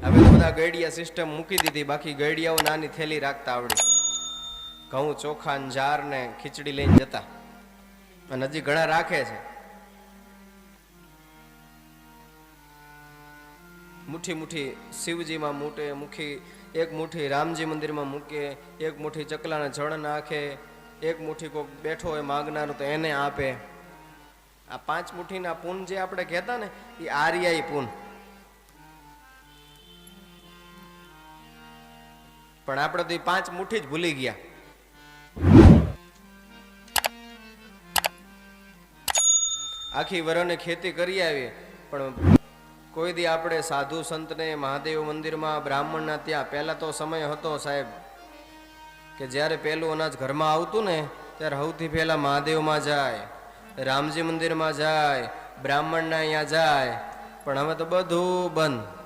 હવે તો બધા ગળિયા સિસ્ટમ મૂકી દીધી, બાકી ગળિયાઓ નાની થેલી રાખતા આવડી. ઘઉં ચોખા ને જાર ને ખીચડી લઈને જતા, અને હજી ઘણા રાખે છે. મુઠ્ઠી મુઠ્ઠી શિવજીમાં મૂકે, એક મુઠ્ઠી રામજી મંદિરમાં મૂકે, એક મુઠ્ઠી ચકલાના જળ નાખે, એક મુઠ્ઠી કોક બેઠો હોય માગનારું તો એને આપે. આ 5 મુઠ્ઠીના પૂન જે આપણે કહેતા ને, એ આર્યાઈ પૂન. પણ આપણે તો એ 5 મુઠ્ઠી જ ભૂલી ગયા. આખી વરને ખેતી કરી આવી, પણ કોઈ દી આપણે સાધુ સંતને મહાદેવ મંદિરમાં બ્રાહ્મણના ત્યાં પહેલા તો સમય હતો સાહેબ કે જ્યારે પહેલું અનાજ ઘરમાં આવતું ને ત્યારે સૌથી પહેલા મહાદેવમાં જાય, રામજી મંદિરમાં જાય, બ્રાહ્મણના અહીંયા જાય. પણ હવે તો બધું બંધ.